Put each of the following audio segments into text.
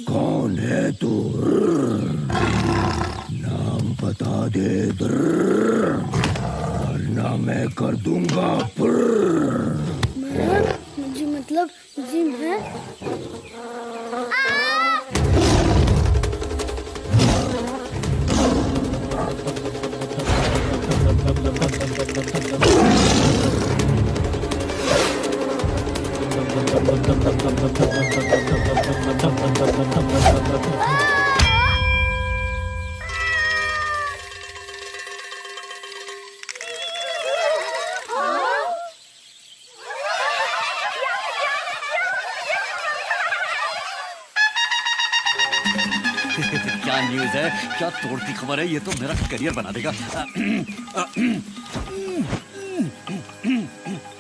कौन है तू? नाम बता दे वरना मैं कर दूंगा। मुझे मतलब जिम है। क्या न्यूज़ है, क्या तोड़ती खबर है, ये तो मेरा करियर बना देगा।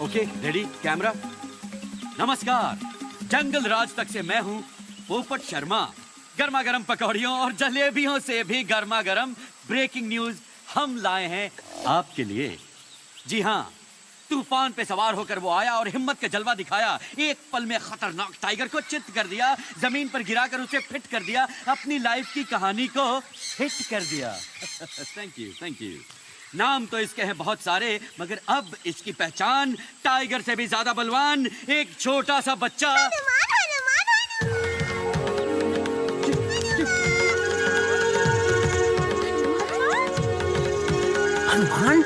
Okay, ready, camera. नमस्कार, जंगल राज तक से मैं हूँ पोपट शर्मा। गर्मा गर्म पकौड़ियों और जलेबियों से भी गर्मा गर्म ब्रेकिंग न्यूज हम लाए हैं आपके लिए। जी हाँ, तूफान पे सवार होकर वो आया और हिम्मत का जलवा दिखाया। एक पल में खतरनाक टाइगर को चित कर दिया, जमीन पर गिराकर उसे फिट कर दिया, अपनी लाइफ की कहानी को हिट कर दिया। Thank you, thank you. नाम तो इसके हैं बहुत सारे, मगर अब इसकी पहचान टाइगर से भी ज्यादा बलवान एक छोटा सा बच्चा। हनुमान?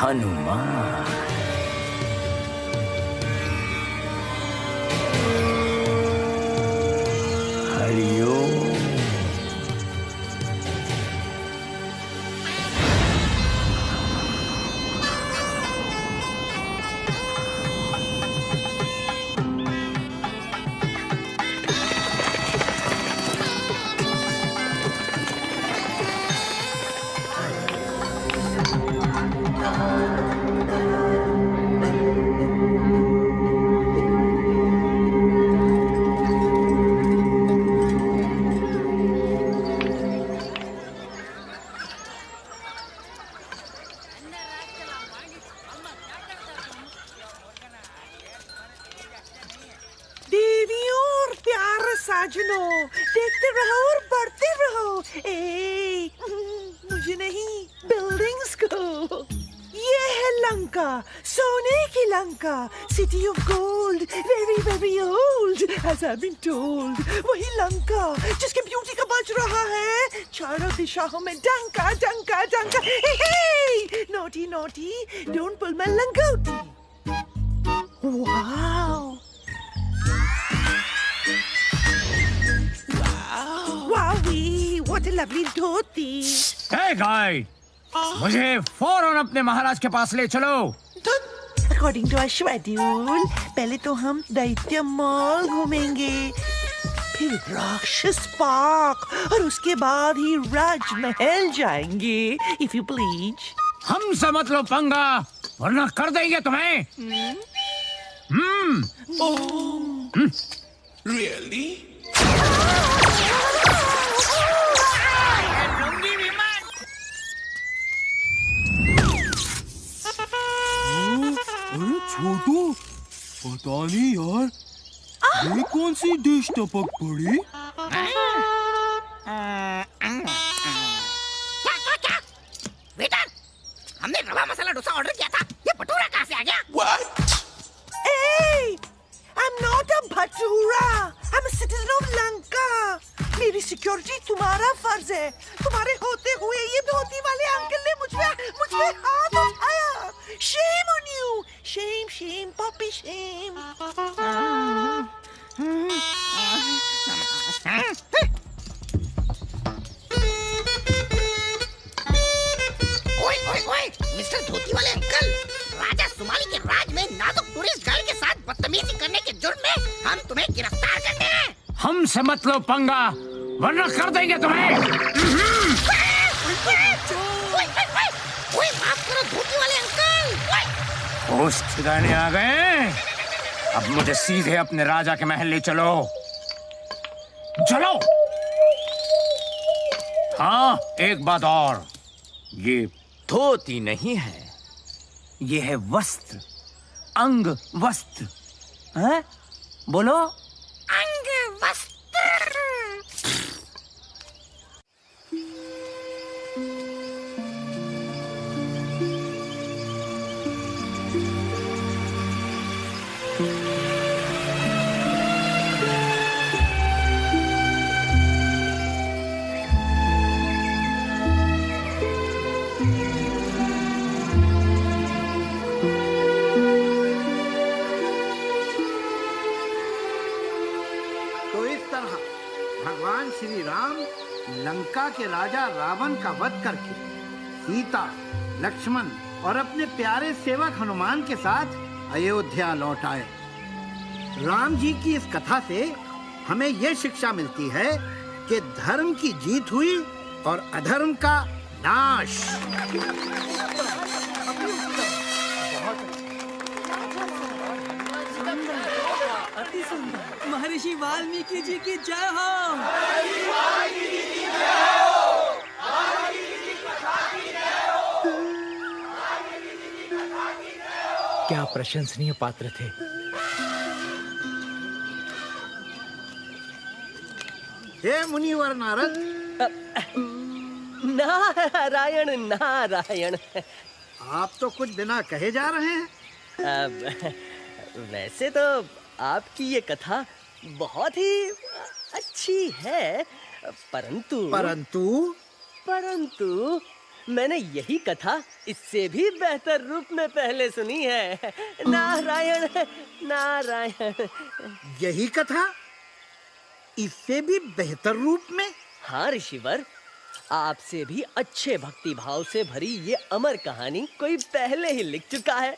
हनुमान। हरिओम। साजनों, देखते रहो और बढ़ते रहो। मुझे नहीं, बिल्डिंग्स को। ये है लंका, सोने की Lanka, city of gold, very very old, as I've been told। वही लंका जिसके ब्यूटी का बज रहा है चारों दिशाओं में डंका डंका डंका। Naughty naughty, don't pull my langoti. Wow, what a lovely dhoti. Hey guide, मुझे फौरन अपने महाराज के पास ले चलो। According to our schedule, पहले तो हम दैत्य मॉल घूमेंगे, फिर राक्षस पार्क और उसके बाद ही राजमहल जाएंगे, if you please। हमसे मत लो पंगा, वरना कर देंगे तुम्हें। Really? छोटू, पता नहीं यार, ये कौन सी डिश टपक पड़ी? क्या? वेटर, हमने रवा मसाला डोसा ऑर्डर किया था, ये भटूरा कहाँ से आ गया? Hey! I'm not a bhatura. I'm a citizen of Lanka. मेरी सिक्योरिटी तुम्हारा फर्ज है. तुम्हारे होते हुए ये धोती वाले अंकल ने मुझ पे हाथ उठाया. Shame on you. Shame, puppy shame. ओए, मिस्टर धोती वाले अंकल, राजा सुमाली के राज में नाजुक टूरिस्ट गाइड के साथ बदतमीजी करने के जुर्म में हम तुम्हें गिरफ्तार करते हैं। हमसे मत लो पंगा, वरना कर देंगे तुम्हें। ओए, माफ करो धोती वाले अंकल। होश ठिकाने आ गए? अब मुझे सीधे अपने राजा के महल ले चलो। चलो। हाँ, एक बात और, ये धोती नहीं है, ये है वस्त्र, अंग वस्त्र। हैं? बोलो। अंग वस्त्र। भगवान श्री राम लंका के राजा रावण का वध करके सीता, लक्ष्मण और अपने प्यारे सेवक हनुमान के साथ अयोध्या लौट आए। राम जी की इस कथा से हमें यह शिक्षा मिलती है कि धर्म की जीत हुई और अधर्म का नाश। महर्षि वाल्मीकि जी की जय हो। क्या प्रशंसनीय पात्र थे। हे मुनिवर नारद। नारायण नारायण। आप तो कुछ बिना कहे जा रहे हैं। वैसे तो आपकी ये कथा बहुत ही अच्छी है, परंतु मैंने यही कथा इससे भी बेहतर रूप में पहले सुनी है। नारायण नारायण। यही कथा इससे भी बेहतर रूप में? हाँ ऋषिवर, आपसे भी अच्छे भक्ति भाव से भरी ये अमर कहानी कोई पहले ही लिख चुका है।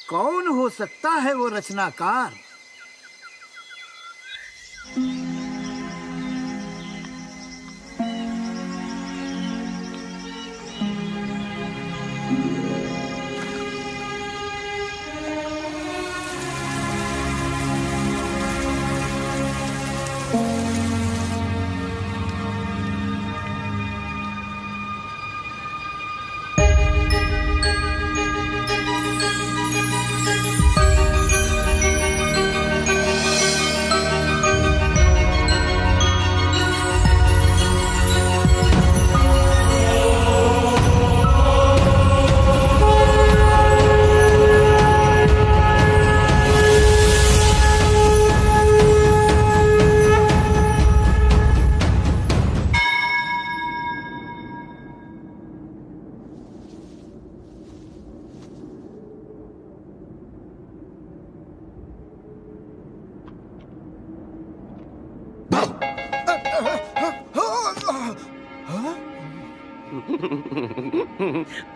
कौन हो सकता है वो रचनाकार?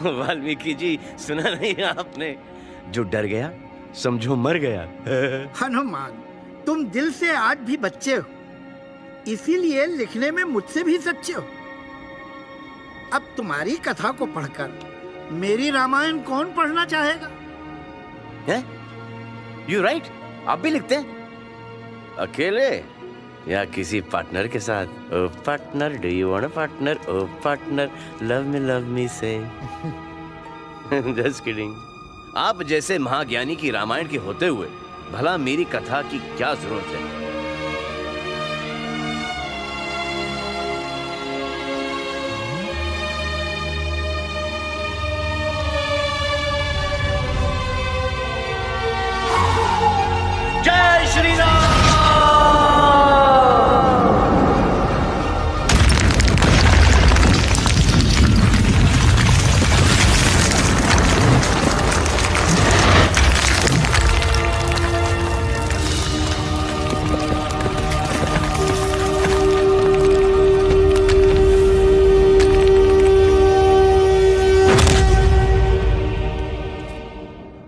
वाल्मीकि जी, सुना नहीं आपने? जो डर गया समझो मर गया। हनुमान, तुम दिल से आज भी बच्चे हो, इसीलिए लिखने में मुझसे भी सच्चे हो। अब तुम्हारी कथा को पढ़कर मेरी रामायण कौन पढ़ना चाहेगा? यू राइट, आप भी लिखते हैं? अकेले या किसी पार्टनर के साथ? Oh partner, do you want a partner? Oh partner, love me से। Just kidding. आप जैसे महाज्ञानी की रामायण के होते हुए भला मेरी कथा की क्या जरूरत है? जय श्री राम।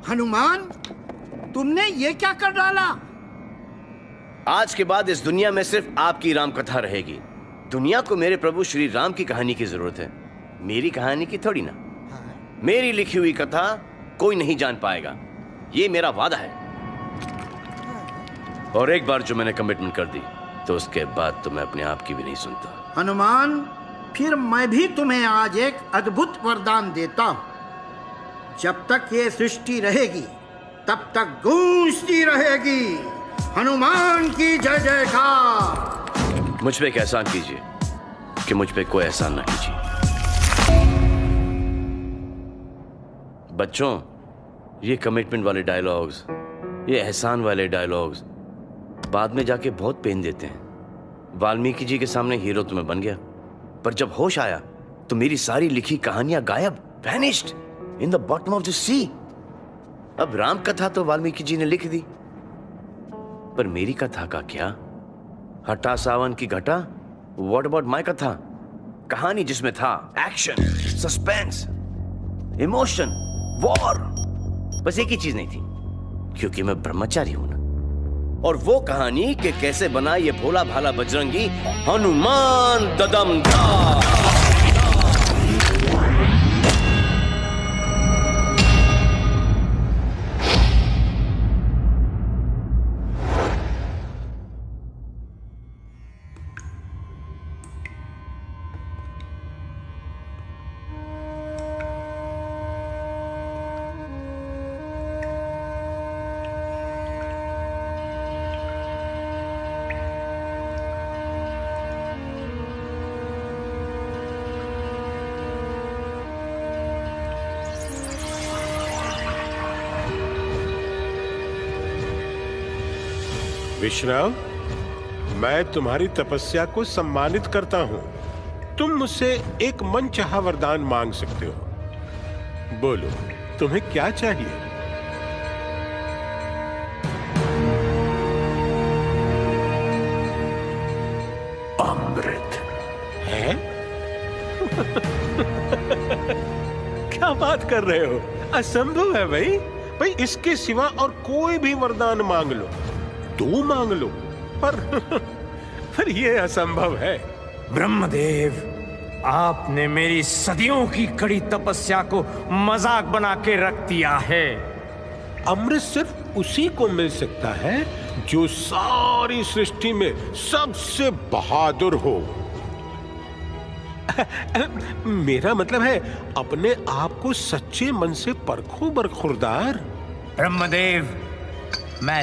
हनुमान, तुमने ये क्या कर डाला? आज के बाद इस दुनिया में सिर्फ आपकी राम कथा रहेगी। दुनिया को मेरे प्रभु श्री राम की कहानी की जरूरत है, मेरी कहानी की थोड़ी ना। मेरी लिखी हुई कथा कोई नहीं जान पाएगा, ये मेरा वादा है। और एक बार जो मैंने कमिटमेंट कर दी तो उसके बाद तो मैं अपने आप की भी नहीं सुनता। हनुमान, फिर मैं भी तुम्हें आज एक अद्भुत वरदान देता हूं। जब तक ये सृष्टि रहेगी तब तक गूंजती रहेगी हनुमान की जय जयकार। मुझ पे एक एहसान कीजिए कि मुझ पे कोई एहसान ना कीजिए। बच्चों, ये कमिटमेंट वाले डायलॉग्स, ये एहसान वाले डायलॉग्स बाद में जाके बहुत पेन देते हैं। वाल्मीकि जी के सामने हीरो तो मैं बन गया, पर जब होश आया तो मेरी सारी लिखी कहानियां गायब, vanished in the bottom of the sea. अब राम कथा तो वाल्मीकि जी ने लिख दी, पर मेरी कथा का क्या? हटा सावन की घटा। व्हाट अबाउट माय कथा? कहानी जिसमें था एक्शन, सस्पेंस, इमोशन, वॉर, बस एक ही चीज नहीं थी, क्योंकि मैं ब्रह्मचारी हूं ना। और वो कहानी कि कैसे बना ये भोला भाला बजरंगी हनुमान ददमदार। विश्राम, मैं तुम्हारी तपस्या को सम्मानित करता हूं। तुम मुझसे एक मनचाहा वरदान मांग सकते हो। बोलो, तुम्हें क्या चाहिए? अमृत है? क्या बात कर रहे हो? असंभव है भाई। भाई, इसके सिवा और कोई भी वरदान मांग लो, दो मांग लो, पर ये असंभव है। ब्रह्मदेव, आपने मेरी सदियों की कड़ी तपस्या को मजाक बना के रख दिया है। अमृत सिर्फ उसी को मिल सकता है जो सारी सृष्टि में सबसे बहादुर हो। मेरा मतलब है, अपने आप को सच्चे मन से परखो बरखुरदार। ब्रह्मदेव,